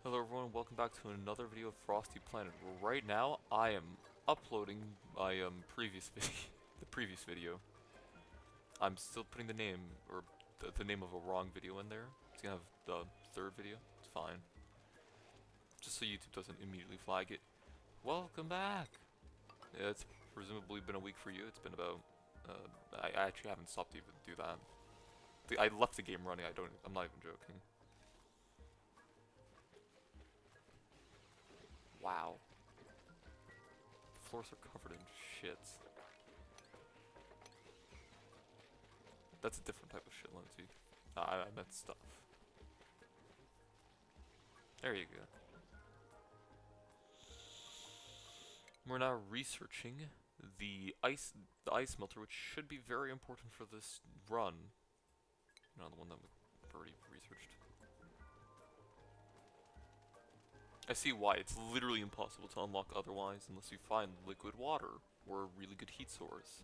Hello everyone, welcome back to another video of Frosty Planet. Right now, I am uploading my previous video, the previous video. I'm still putting the name, or the name of a wrong video in there. It's gonna have the third video, it's fine. Just so YouTube doesn't immediately flag it. Welcome back! Yeah, it's presumably been a week for you, it's been about, I actually haven't stopped to even do that. I left the game running, I'm not even joking. Wow. The floors are covered in shit. That's a different type of shit, Lindsay. I meant stuff. There you go. We're now researching the ice melter, which should be very important for this run. No, the one that we've already researched. I see why. It's literally impossible to unlock otherwise unless you find liquid water or a really good heat source.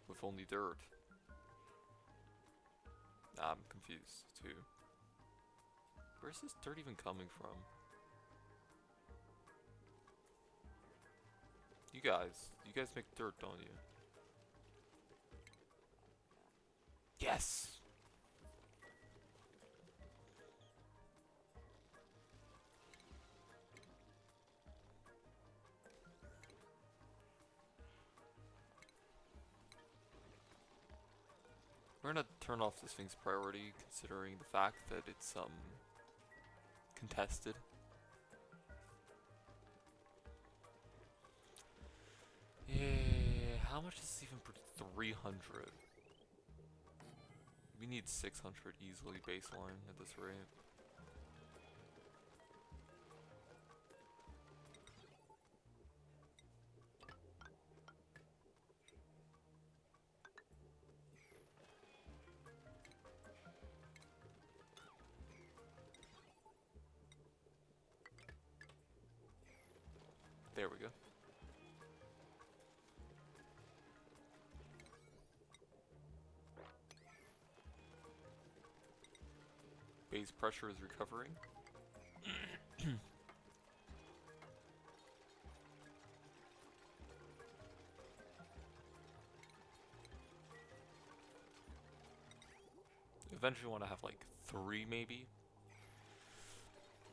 With only dirt. I'm confused too. Where's this dirt even coming from? You guys make dirt, don't you? Yes! We're gonna turn off this thing's priority, considering the fact that it's, contested. Yeah, how much is this even for 300? We need 600 easily baseline at this rate. There we go. Base pressure is recovering. Eventually want to have like 3 maybe.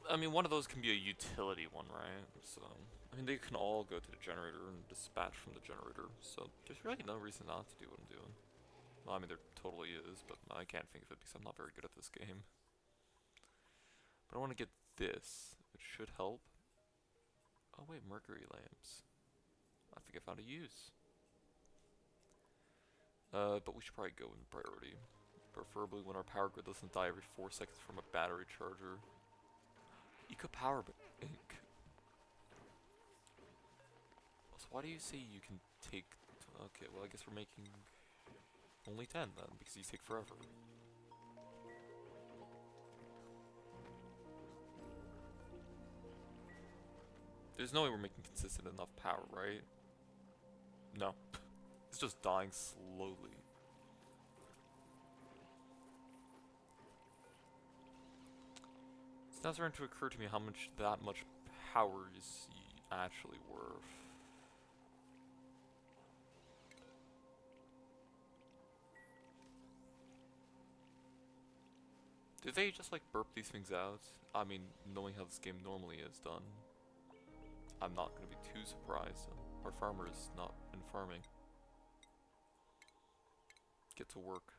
I mean, one of those can be a utility one, right? So, I mean, they can all go to the generator and dispatch from the generator. So, there's really no reason not to do what I'm doing. Well, I mean, there totally is, but I can't think of it because I'm not very good at this game. But I want to get this, which should help. Oh wait, mercury lamps. I think I found a use. But we should probably go in priority. Preferably when our power grid doesn't die every 4 seconds from a battery charger. Eco Power Inc. So why do you say you can take... Okay, well I guess we're making only 10 then, because these take forever. There's no way we're making consistent enough power, right? No. It's just dying slowly. It's now starting to occur to me how much that much power is actually worth. Do they just like burp these things out? I mean, knowing how this game normally is done, I'm not going to be too surprised. Our farmer is not in farming. Get to work.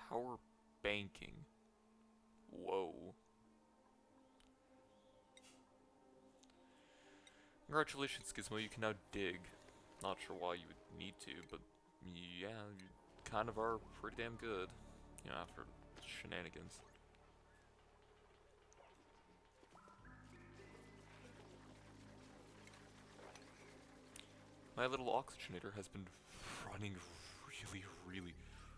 Power banking. Whoa. Congratulations, Gizmo, you can now dig. Not sure why you would need to, but yeah, you kind of are pretty damn good. You know, after shenanigans. My little oxygenator has been running really...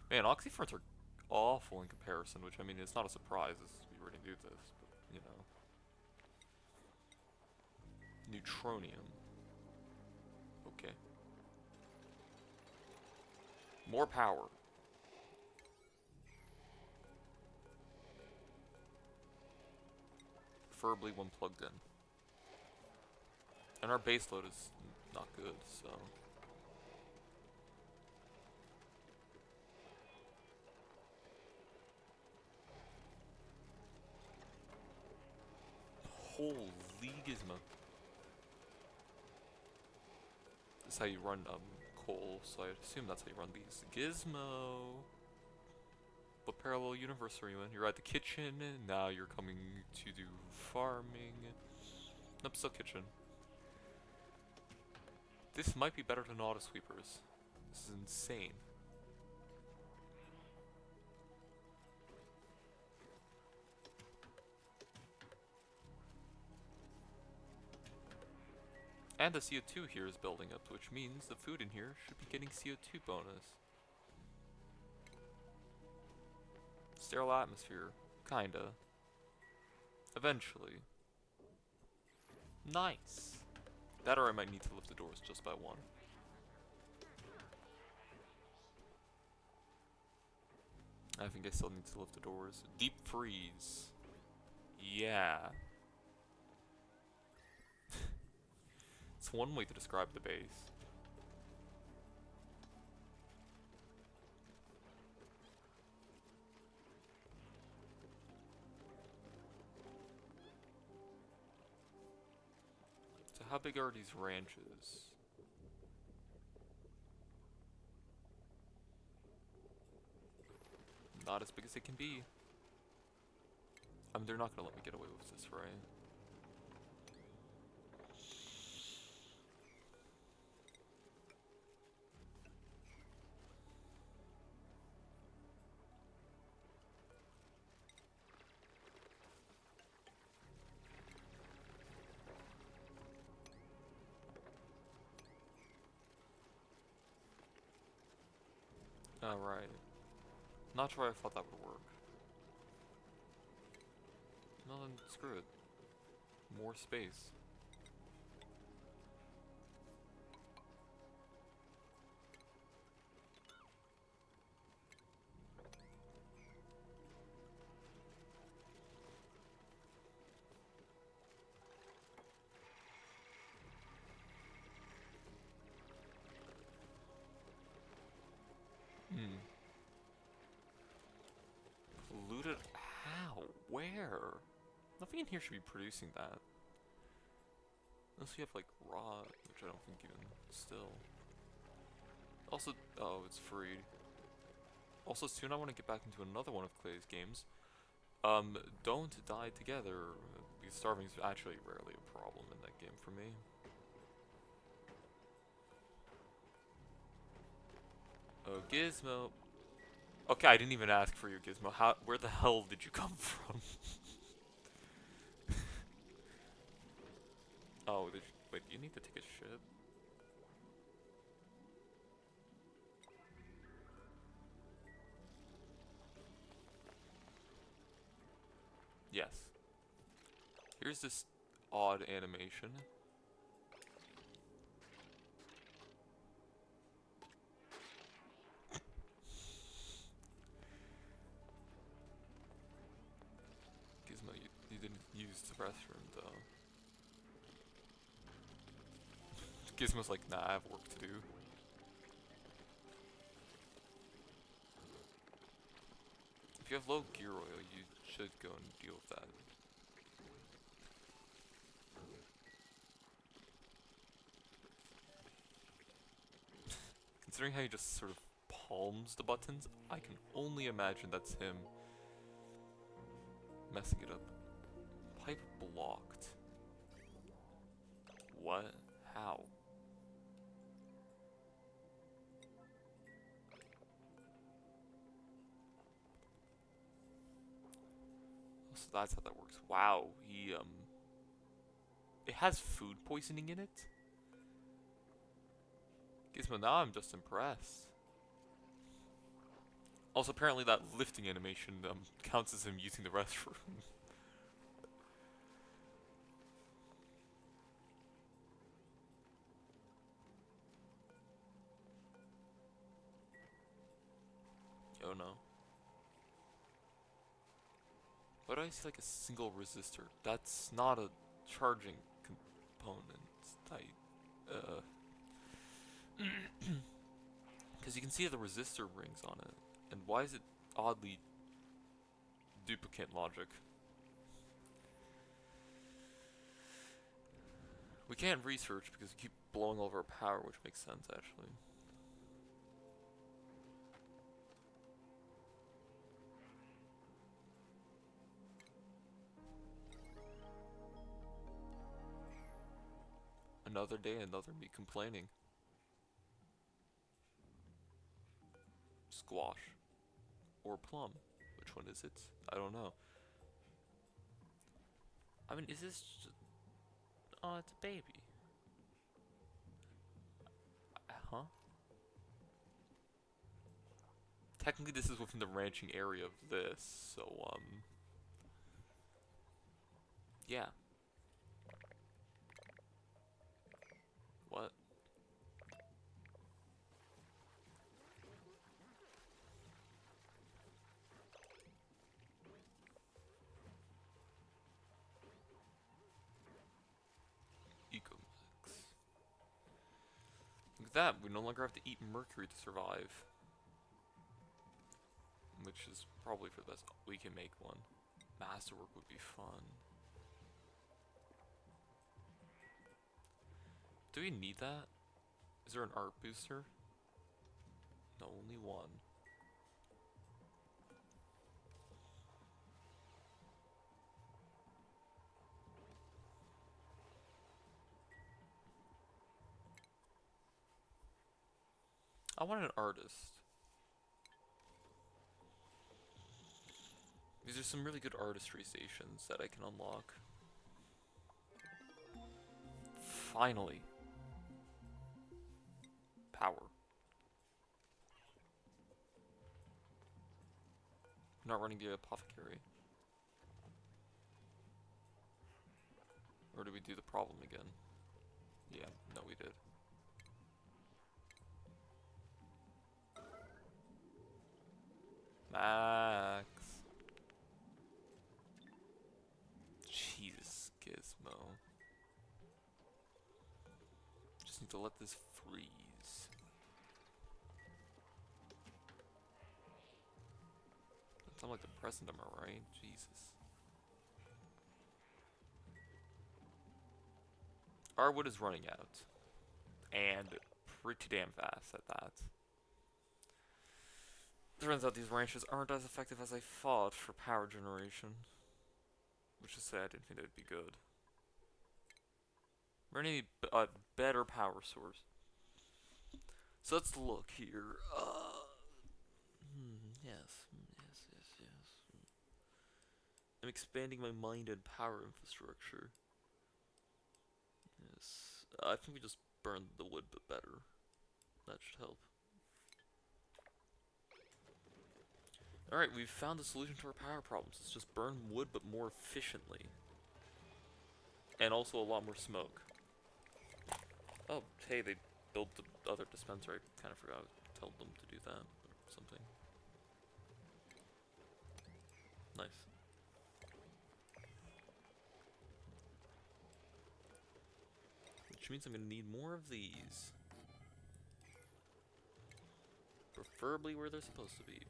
Man, oxyferns are awful in comparison, which, I mean, it's not a surprise, we already knew this, but, you know. neutronium. Okay. More power. Preferably when plugged in. And our base load is not good, so... Holy gizmo. This is how you run coal, so I assume that's how you run these. Gizmo! What parallel universe are you in? You're at the kitchen, and now you're coming to do farming. Nope, still kitchen. This might be better than auto sweepers. This is insane. And the CO2 here is building up, which means the food in here should be getting CO2 bonus. Sterile atmosphere. Kinda. Eventually. Nice. That or I might need to lift the doors just by one. I think I still need to lift the doors. Deep freeze. Yeah. It's one way to describe the base. So how big are these ranches? Not as big as they can be. I mean, they're not gonna let me get away with this, right? Alright. Not sure I thought that would work. No, then screw it. More space. Polluted? How? Where? Nothing in here should be producing that. Unless we have like raw, which I don't think even still. Also, oh, it's free. Also, soon I want to get back into another one of Clay's games. Don't Die Together. Because starving is actually rarely a problem in that game for me. Oh, Gizmo. Okay, I didn't even ask for you, Gizmo. Where the hell did you come from? Oh, wait, you need to take a shit? Yes. Here's this odd animation. Gizmo, you didn't use the restroom, though. Gizmo's like, nah, I have work to do. If you have low gear oil, you should go and deal with that. Considering how he just sort of palms the buttons, I can only imagine that's him messing it up. Pipe blocked. What? How? So that's how that works. Wow, it has food poisoning in it? Gizmo, now I'm just impressed. Also, apparently that lifting animation counts as him using the restroom. Why do I see like a single resistor? That's not a charging component. Because you can see the resistor rings on it. And why is it oddly duplicate logic? We can't research because we keep blowing all of our power, which makes sense actually. Another day, another me complaining. Squash. Or plum. Which one is it? I don't know. I mean, is this just... Oh, it's a baby. Huh? Technically, this is within the ranching area of this, so, yeah. What? Ecomix. Look at that, we no longer have to eat mercury to survive. Which is probably for the best. We can make one. Masterwork would be fun. Do we need that? Is there an art booster? No, only one. I want an artist. These are some really good artistry stations that I can unlock. Finally. Power. I'm not running the apothecary. Or did we do the problem again? Yeah, no we did. Max. Jesus, Gizmo. Just need to let this freeze. That sounds like the present, am I right? Jesus. Our wood is running out. And pretty damn fast at that. Turns out these ranches aren't as effective as I thought for power generation. Which is sad, I didn't think they'd be good. We're gonna need a better power source. So let's look here. Yes. I'm expanding my mind and power infrastructure. Yes. I think we just burn the wood, but better. That should help. Alright, we've found the solution to our power problems. It's just burn wood, but more efficiently. And also a lot more smoke. Oh, hey, they built the other dispenser. I kind of forgot to tell them to do that, or something. Nice. Which means I'm gonna need more of these. Preferably where they're supposed to be.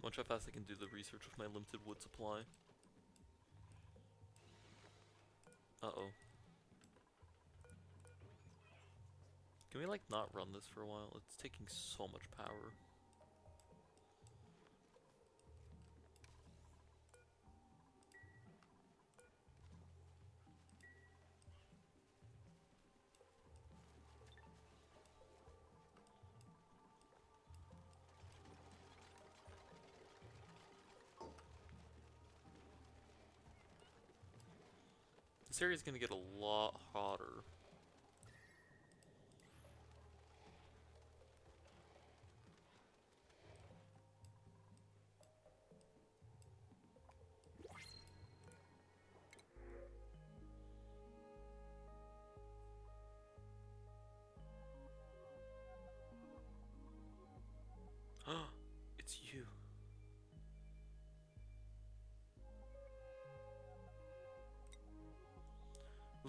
Watch how fast I can do the research with my limited wood supply. Uh-oh. Can we, like, not run this for a while? It's taking so much power. This area's gonna get a lot hotter.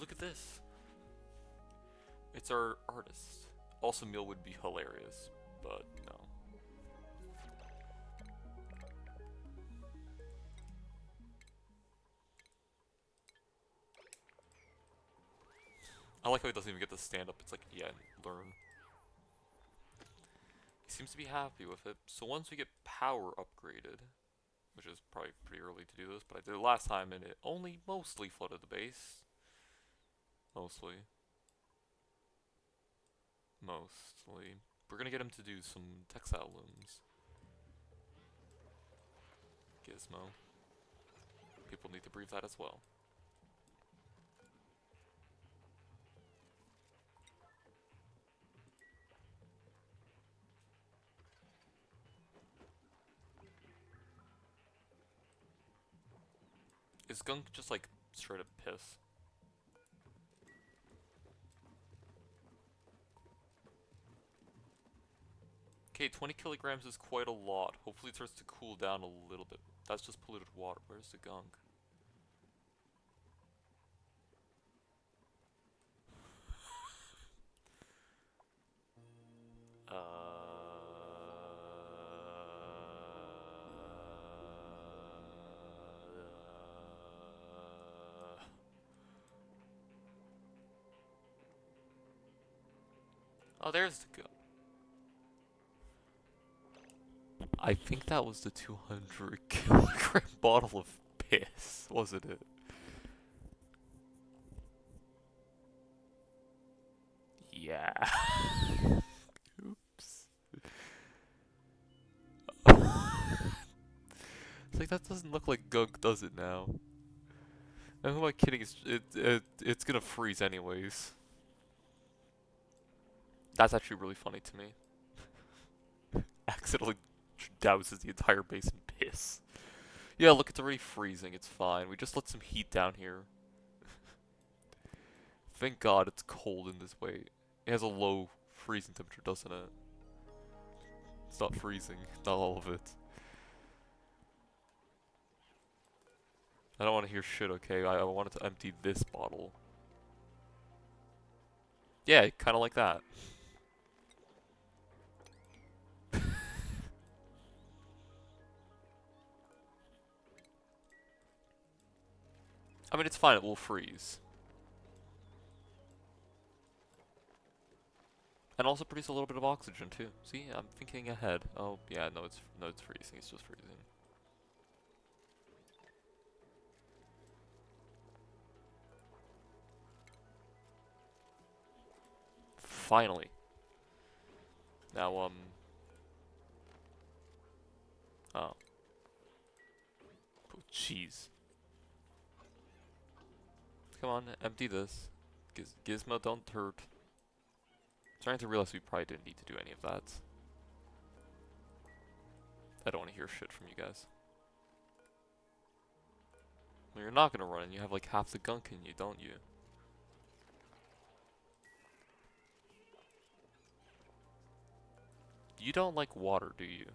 look at this. It's our artist. Also, Meal would be hilarious, but no. I like how he doesn't even get to stand up. It's like, yeah, learn. He seems to be happy with it. So once we get power upgraded, which is probably pretty early to do this, but I did it last time and it only mostly flooded the base. Mostly. We're gonna get him to do some textile looms. Gizmo. People need to breathe that as well. Is Gunk just like straight up piss? Okay, 20 kilograms is quite a lot. Hopefully it starts to cool down a little bit. That's just polluted water. Where's the Gunk? Oh, there's the Gunk. I think that was the 200 kilogram bottle of piss, wasn't it? Yeah. Oops. It's like, that doesn't look like Gunk, does it now? And who am I kidding? It's gonna freeze anyways. That's actually really funny to me. Accidentally douses the entire base in piss. Yeah, look, it's already freezing. It's fine. We just let some heat down here. Thank God it's cold in this way. It has a low freezing temperature, doesn't it? It's not freezing. Not all of it. I don't want to hear shit, okay? I wanted to empty this bottle. Yeah, kind of like that. I mean, it's fine. It will freeze. And also produce a little bit of oxygen, too. See? I'm thinking ahead. Oh, yeah, no, it's freezing. It's just freezing. Finally. Now, oh. Oh, jeez. Come on, empty this. Gizmo, don't hurt. Starting to realize we probably didn't need to do any of that. I don't want to hear shit from you guys. Well, you're not gonna run and you have like half the gunk in you, don't you? You don't like water, do you?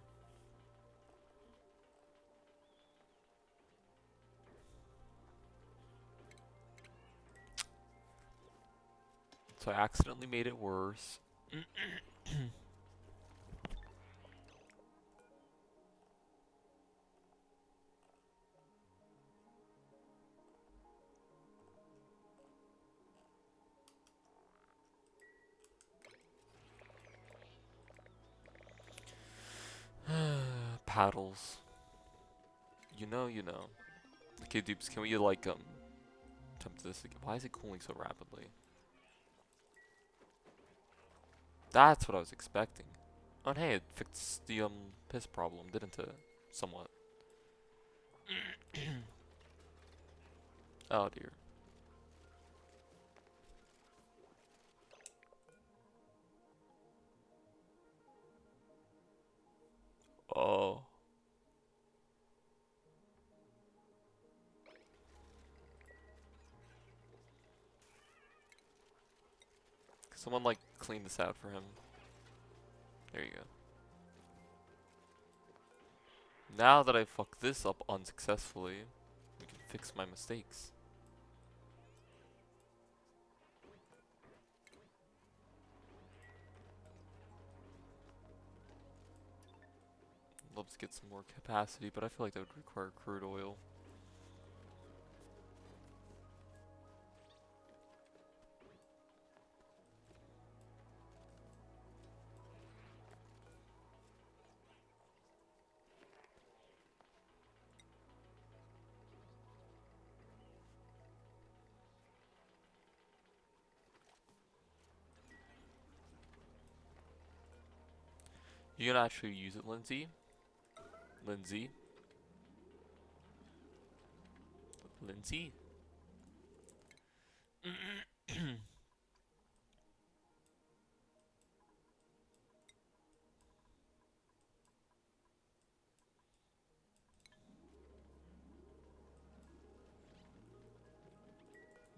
So I accidentally made it worse. Paddles. You know, you know. Okay, dupes, can we like jump to this again? Why is it cooling so rapidly? That's what I was expecting. Oh, and hey, it fixed the piss problem, didn't it? Somewhat. Oh dear. Oh. Someone like clean this out for him. There you go. Now that I fucked this up unsuccessfully, we can fix my mistakes. love to get some more capacity, but I feel like that would require crude oil. You can actually use it, Lindsay. Lindsay. Lindsay.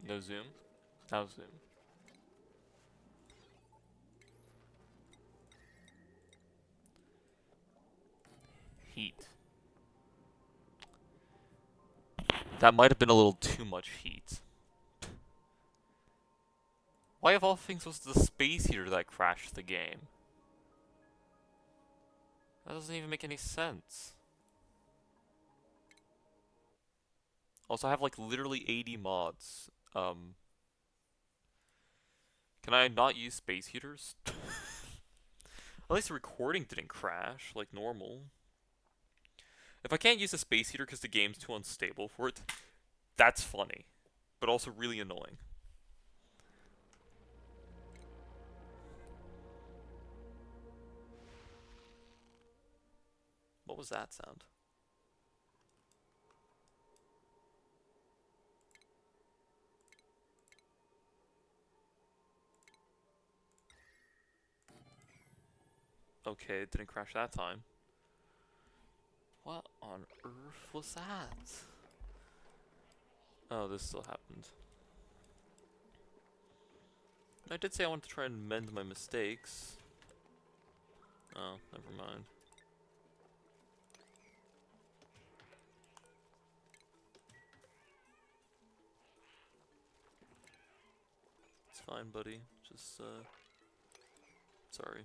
No zoom. Now zoom. Heat. That might have been a little too much heat. Why of all things was the space heater that crashed the game? That doesn't even make any sense. Also, I have like literally 80 mods. Can I not use space heaters? At least the recording didn't crash like normal. If I can't use a space heater because the game's too unstable for it, that's funny, but also really annoying. What was that sound? Okay, it didn't crash that time. What on earth was that? Oh, this still happened. I did say I wanted to try and mend my mistakes. Oh, never mind. It's fine, buddy. Just, sorry.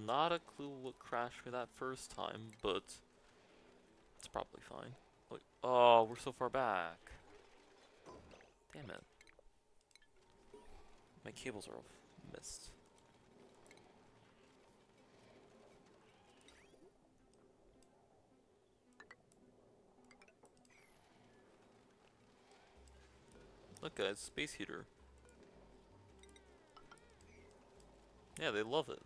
Not a clue what crashed me that first time, but it's probably fine. Wait, oh, we're so far back. Damn it. My cables are all missed. Look guys, space heater. Yeah, they love it.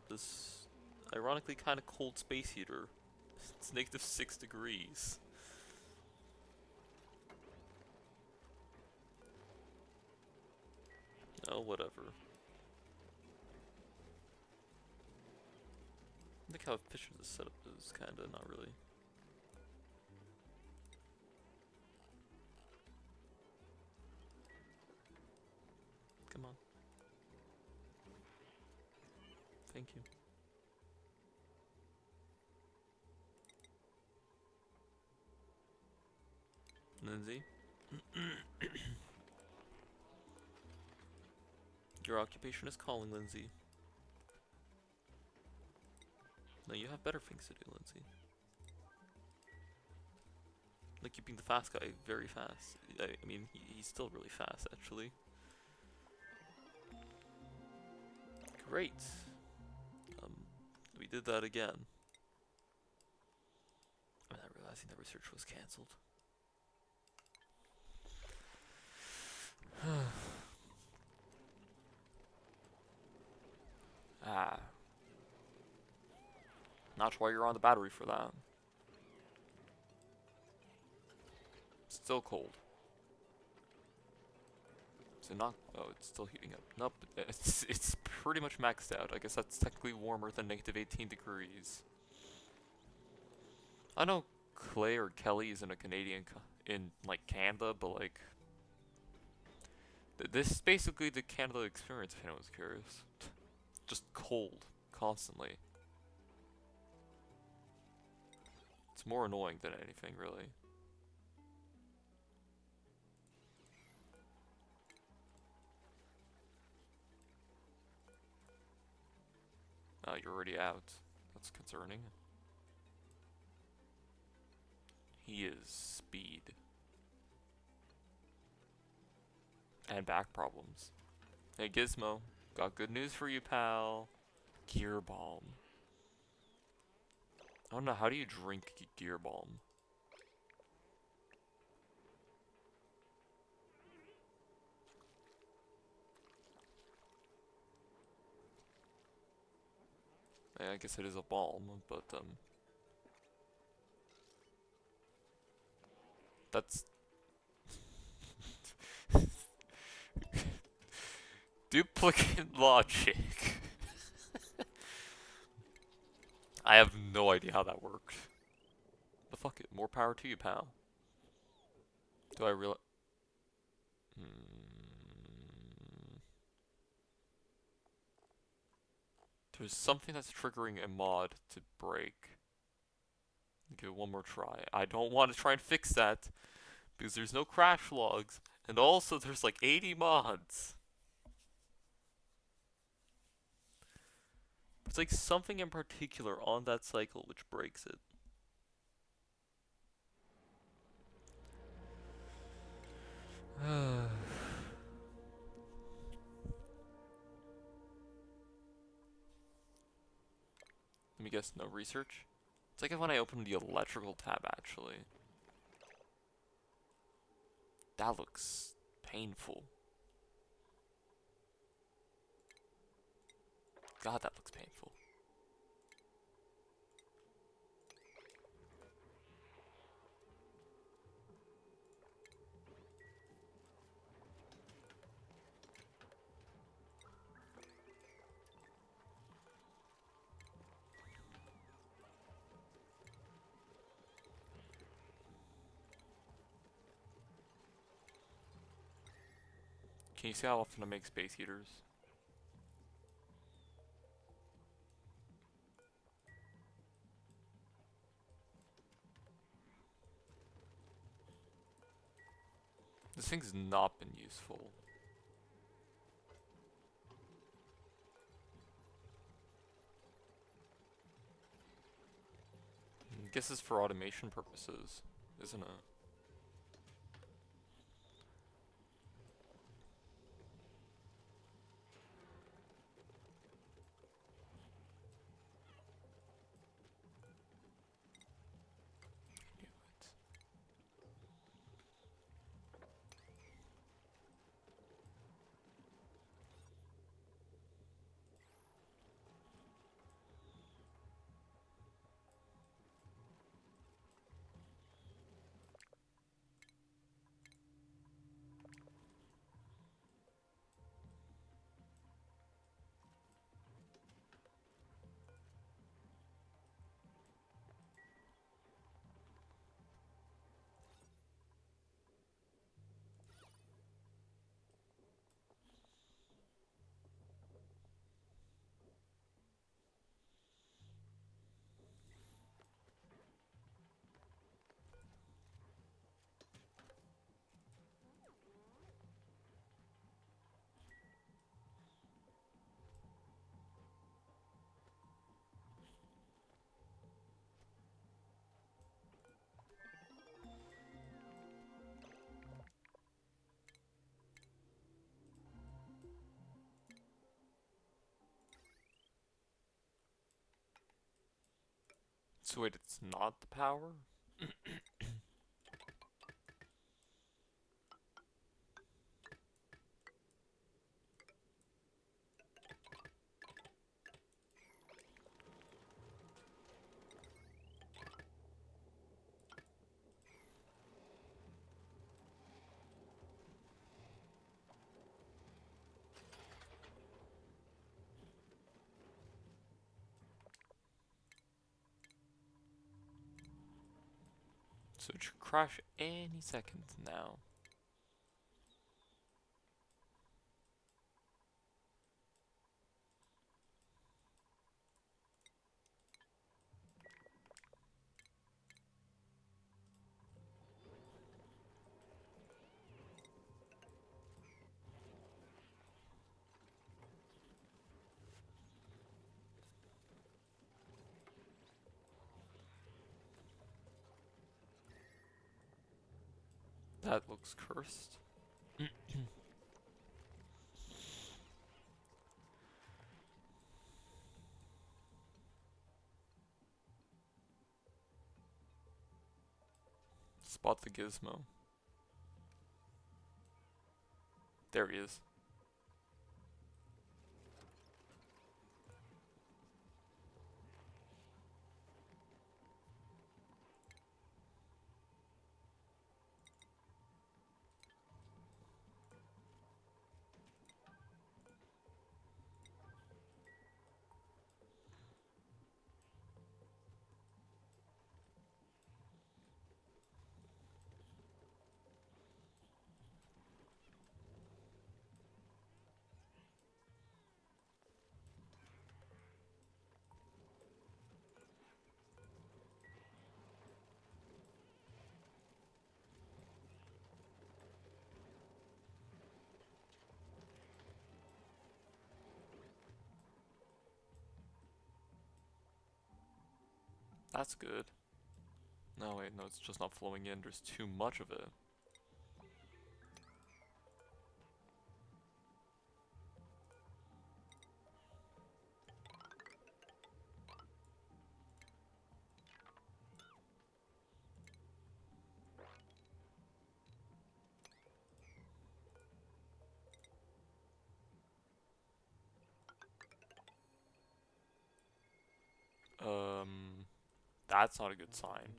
This ironically kind of cold space heater. It's negative 6 degrees. Oh, whatever. Look how efficient this setup is, kinda, not really. Come on. Thank you. Lindsay? Your occupation is calling, Lindsay. No, you have better things to do, Lindsay. Like keeping the fast guy very fast. I mean, he's still really fast, actually. Great. We did that again. I'm not realizing that research was cancelled. Ah. Not sure why you're on the battery for that. Still cold. So not. Oh, it's still heating up. Nope. It's pretty much maxed out. I guess that's technically warmer than negative 18 degrees. I know Clay or Kelly is in a Canadian in like Canada, but like this is basically the Canada experience. If anyone's curious, just cold constantly. It's more annoying than anything, really. You're already out. That's concerning. He is speed. And back problems. Hey Gizmo, got good news for you, pal. Gear Balm. I don't know, how do you drink Gear Balm? I guess it is a balm, but that's duplicate logic. I have no idea how that worked. But fuck it, more power to you, pal. Do I realize? There's something that's triggering a mod to break. Give it one more try. I don't want to try and fix that because there's no crash logs, and also there's like 80 mods. It's like something in particular on that cycle which breaks it. Let me guess, no research? It's like when I opened the electrical tab, actually. That looks painful. God, that looks painful. Can you see how often I make space heaters? This thing's not been useful. I guess it's for automation purposes, isn't it? So wait, it's not the power? So it should crash any second now. That looks cursed. Spot the gizmo. There he is. That's good. No, wait, no, it's just not flowing in. There's too much of it. That's not a good sign.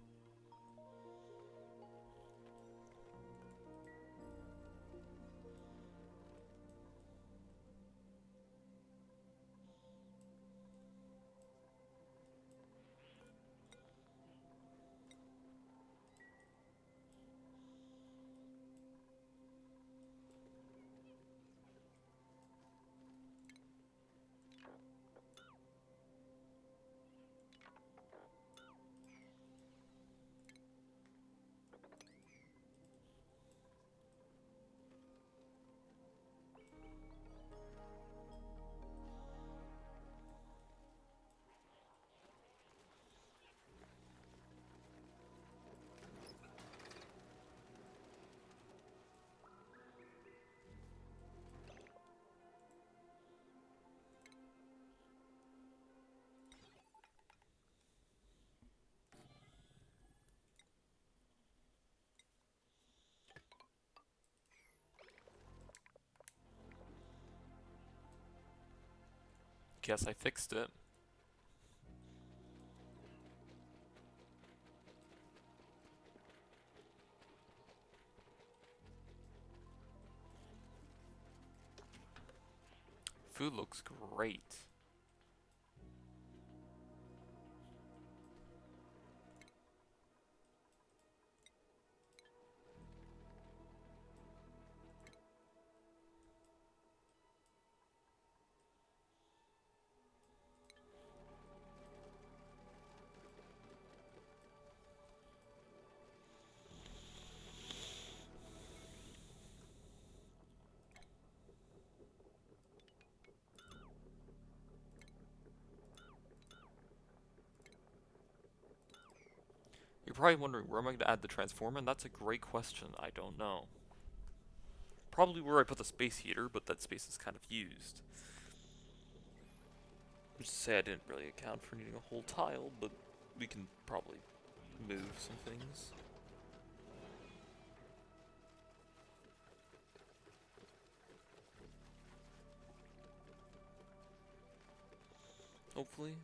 Guess I fixed it. Food looks great. You're probably wondering, where am I going to add the transformer? And that's a great question. I don't know. Probably where I put the space heater, but that space is kind of used. Just to say I didn't really account for needing a whole tile, but we can probably move some things. Hopefully.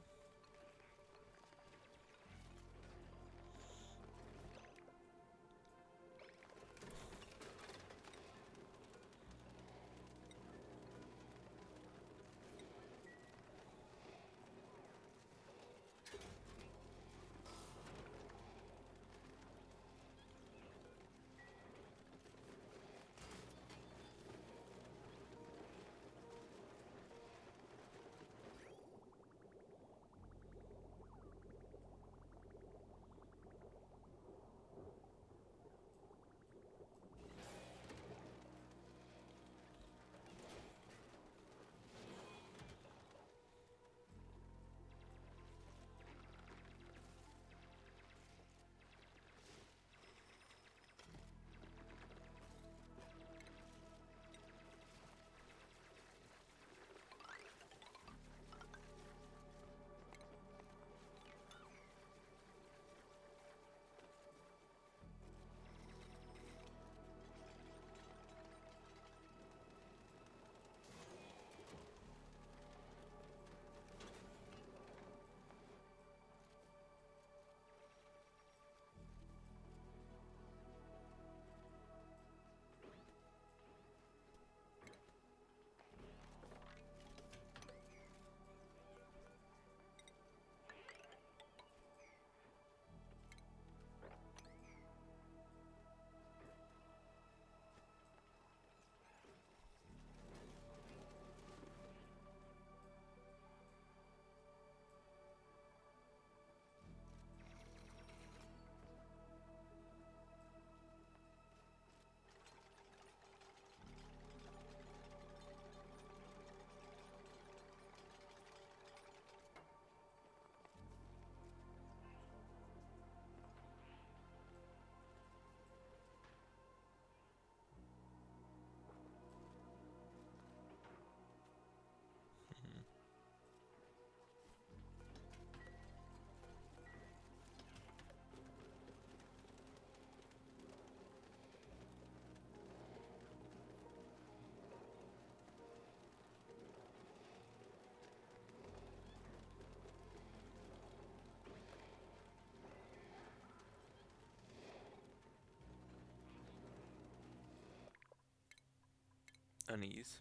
unease.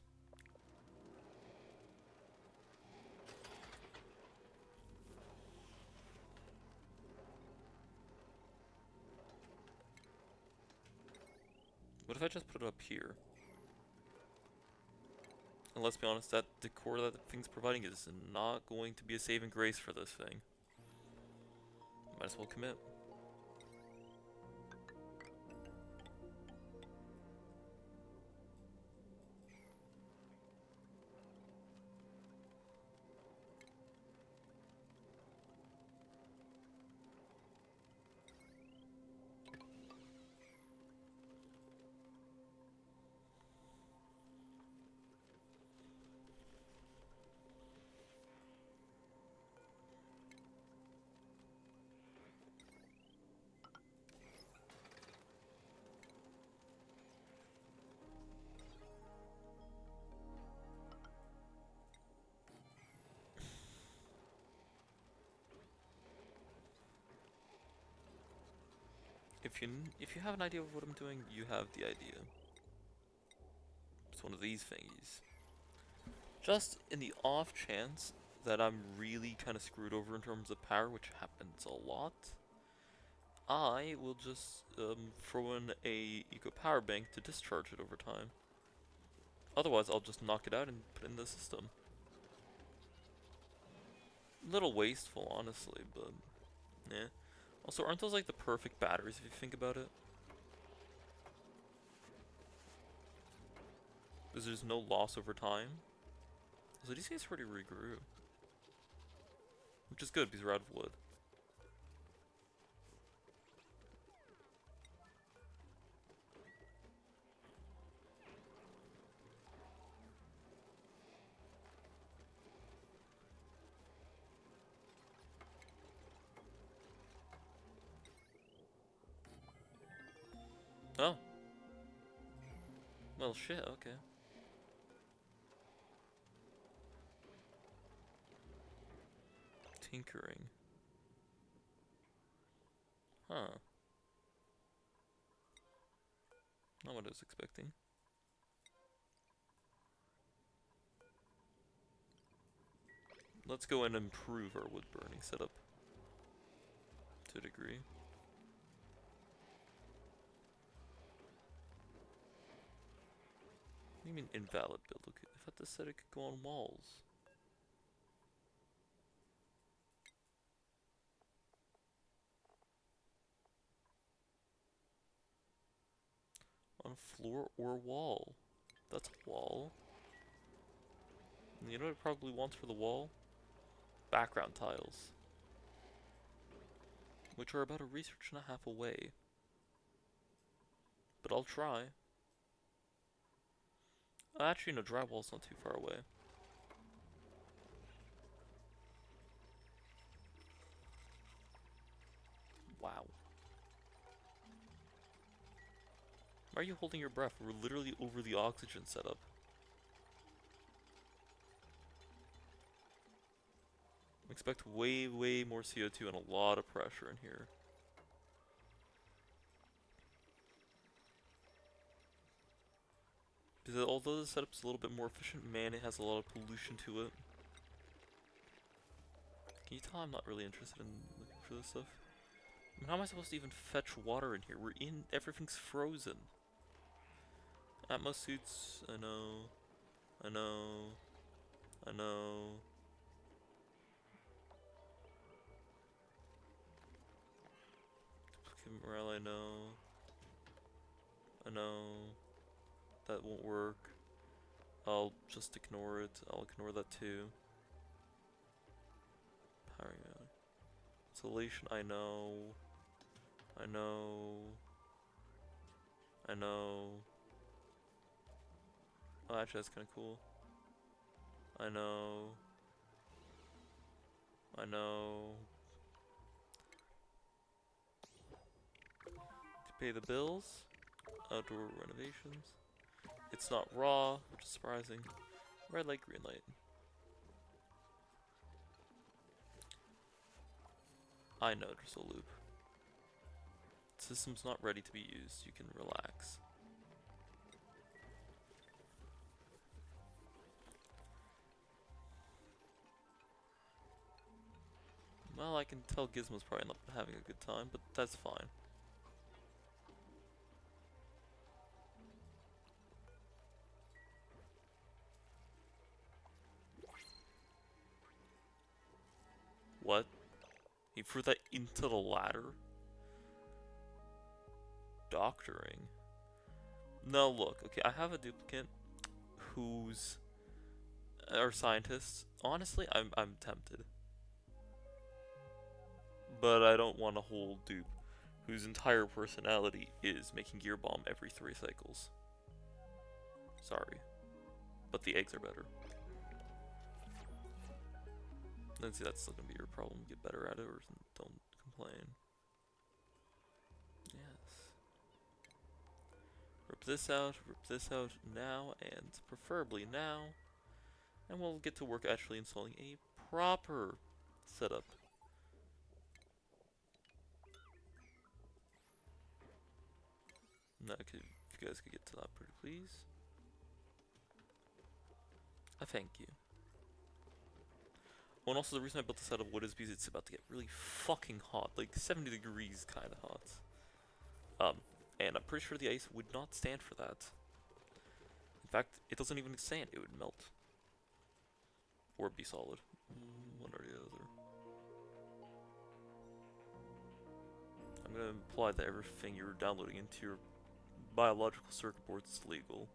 What if I just put it up here? And let's be honest, that decor that the thing's providing is not going to be a saving grace for this thing. Might as well commit. If you have an idea of what I'm doing, you have the idea. It's one of these thingies. Just in the off chance that I'm really kind of screwed over in terms of power, which happens a lot, I will just throw in a eco power bank to discharge it over time. Otherwise, I'll just knock it out and put it in the system. Little wasteful, honestly, but yeah. Also, aren't those like the perfect batteries if you think about it? Because there's no loss over time. So these guys already regrew. Which is good because we're out of wood. Oh. Well, shit, okay. Tinkering. Huh. Not what I was expecting. Let's go and improve our wood burning setup to a degree. What do you mean invalid build? Look, if I just said it could go on walls. On floor or wall. That's a wall. And you know what it probably wants for the wall? Background tiles. Which are about a research and a half away. But I'll try. Actually, no, drywall's not too far away. Wow. Why are you holding your breath? We're literally over the oxygen setup. Expect way, way more CO2 and a lot of pressure in here. Because although the setup's a little bit more efficient, man, it has a lot of pollution to it. Can you tell I'm not really interested in looking for this stuff? I mean, how am I supposed to even fetch water in here? Everything's frozen. Atmos suits, I know. I know. I know. Morale, I know. I know. That won't work. I'll just ignore it. I'll ignore that too. Powering out. Insulation, I know. I know. I know. Oh, actually, that's kind of cool. I know. I know. To pay the bills. Outdoor renovations. It's not raw, which is surprising. Red light, green light. I know, just a loop. System's not ready to be used. You can relax. Well, I can tell Gizmo's probably not having a good time, but that's fine. What? He threw that into the ladder? Doctoring? No, look, okay, I have a duplicate who's... or scientist. Honestly, I'm tempted. But I don't want a whole dupe whose entire personality is making Gear Bomb every 3 cycles. Sorry. But the eggs are better. Let's see, that's still gonna be your problem. Get better at it or don't complain. Yes. Rip this out now, and preferably now. And we'll get to work actually installing a proper setup. Now, if you guys could get to that pretty please. I thank you. Oh, and also the reason I built this out of wood is because it's about to get really fucking hot, like 70 degrees kind of hot. And I'm pretty sure the ice would not stand for that. In fact, it doesn't even stand, it would melt. Or be solid. One or the other. I'm gonna imply that everything you're downloading into your biological circuit board is legal.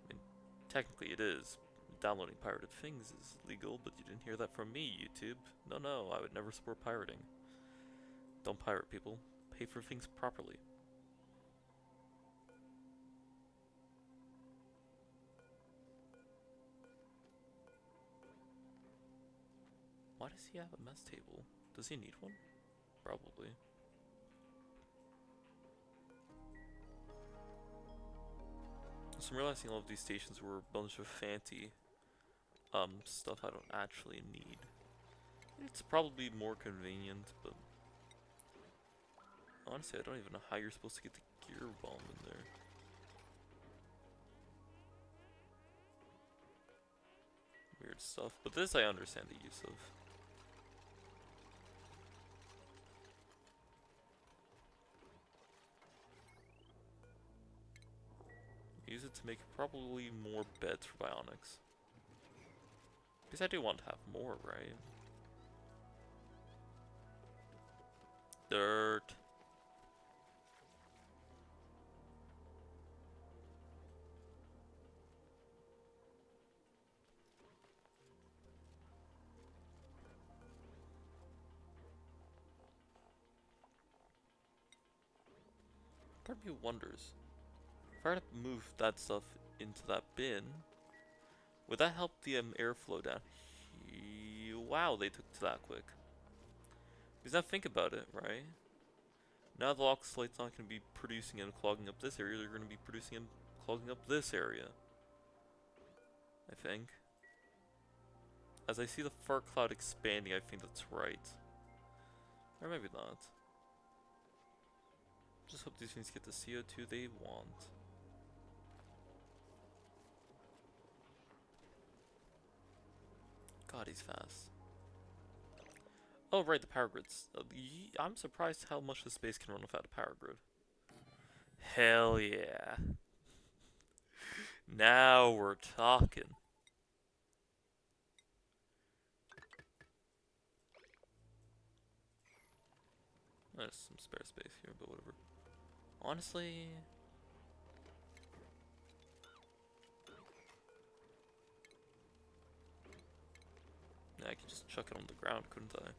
I mean, technically it is. Downloading pirated things is legal, but you didn't hear that from me, YouTube. No, I would never support pirating. Don't pirate, people. Pay for things properly. Why does he have a mess table? Does he need one? Probably. So I'm realizing all of these stations were a bunch of fancy stuff I don't actually need. It's probably more convenient, but honestly I don't even know how you're supposed to get the gear bomb in there. Weird stuff, but this I understand the use of. Use it to make probably more beds for bionics. Because I do want to have more, right? Dirt. Part of me wonders, if I were to move that stuff into that bin, would that help the airflow down? Wow, they took to that quick. Because now think about it, right? Now the lock slate's not going to be producing and clogging up this area, they're going to be producing and clogging up this area. I think. As I see the fart cloud expanding, I think that's right. Or maybe not. Just hope these things get the CO2 they want. God, he's fast. Oh, right, the power grids. I'm surprised how much the space can run without a power grid. Hell yeah. Now we're talking. There's some spare space here, but whatever. Honestly... yeah, I could just chuck it on the ground, couldn't I?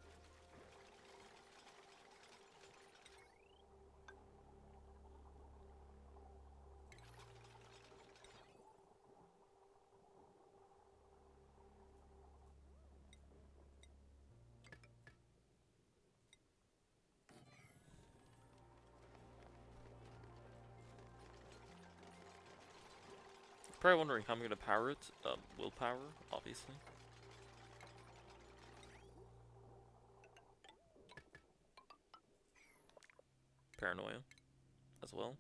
Probably wondering how I'm gonna power it. Willpower, obviously. Paranoia, as well.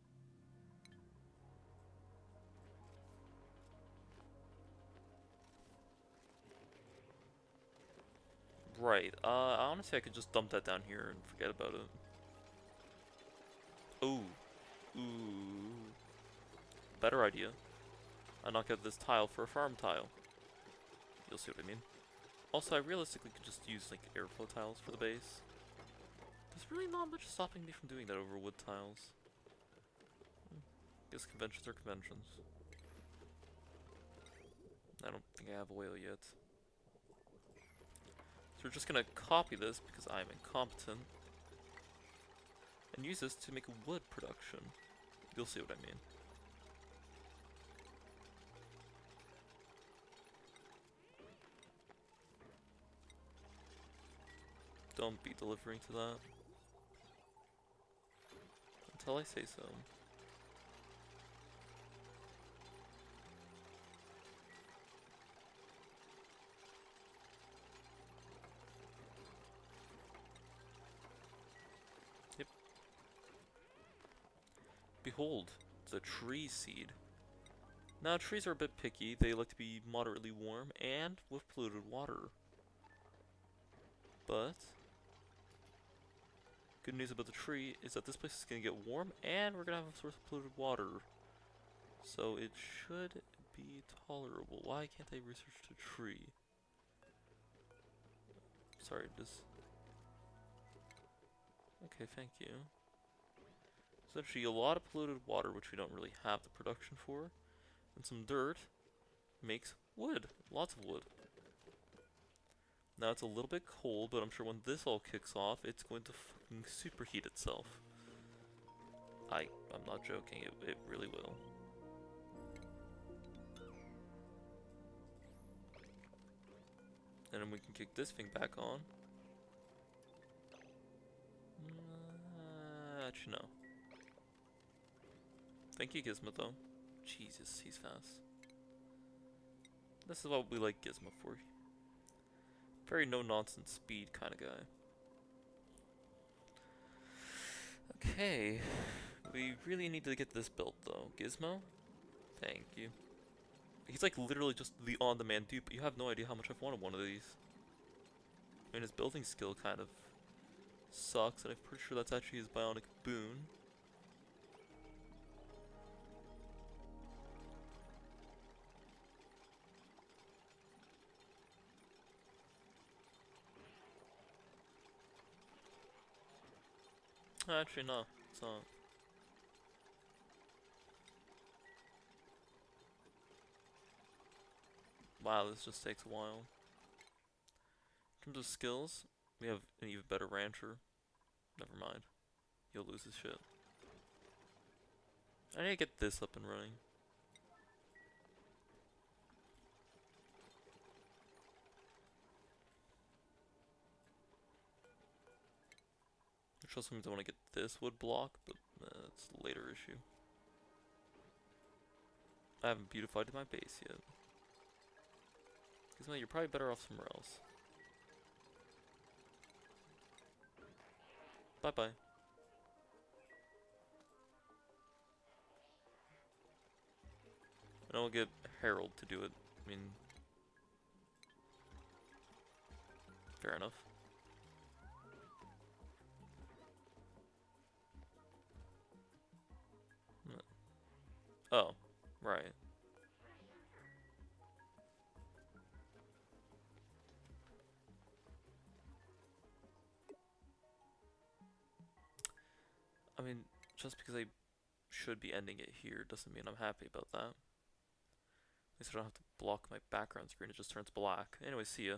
Right, honestly I could just dump that down here and forget about it. Ooh. Ooh. Better idea. I knock out this tile for a farm tile. You'll see what I mean. Also, I realistically could just use, like, airflow tiles for the base. There's really not much stopping me from doing that over wood tiles. Guess conventions are conventions. I don't think I have oil yet. So we're just gonna copy this because I'm incompetent. And use this to make wood production. You'll see what I mean. Don't be delivering to that. Until I say so. Yep. Behold, the tree seed. Now, trees are a bit picky. They like to be moderately warm and with polluted water. But good news about the tree is that this place is going to get warm and we're going to have a source of polluted water. So it should be tolerable. Why can't I research the tree? Sorry, just... Okay, thank you. There's actually a lot of polluted water, which we don't really have the production for. And some dirt makes wood. Lots of wood. Now it's a little bit cold, but I'm sure when this all kicks off, it's going to fucking superheat itself. I'm not joking, it really will. And then we can kick this thing back on. Actually, no. Thank you, Gizmo, though. Jesus, he's fast. This is what we like Gizmo for. Very no-nonsense speed kind of guy. Okay. We really need to get this built, though. Gizmo? Thank you. He's like literally just the on-demand dupe, but you have no idea how much I've wanted one of these. I mean, his building skill kind of sucks, and I'm pretty sure that's actually his bionic boon. Actually, no, it's not. Wow, this just takes a while. In terms of skills, we have an even better rancher. Never mind. He'll lose his shit. I need to get this up and running. Which also means I want to get this wood block, but that's a later issue. I haven't beautified my base yet. Because, man, you're probably better off somewhere else. Bye-bye. And I'll get Harold to do it. I mean... Fair enough. Oh, right. I mean, just because I should be ending it here doesn't mean I'm happy about that. At least I don't have to block my background screen, it just turns black. Anyway, see ya.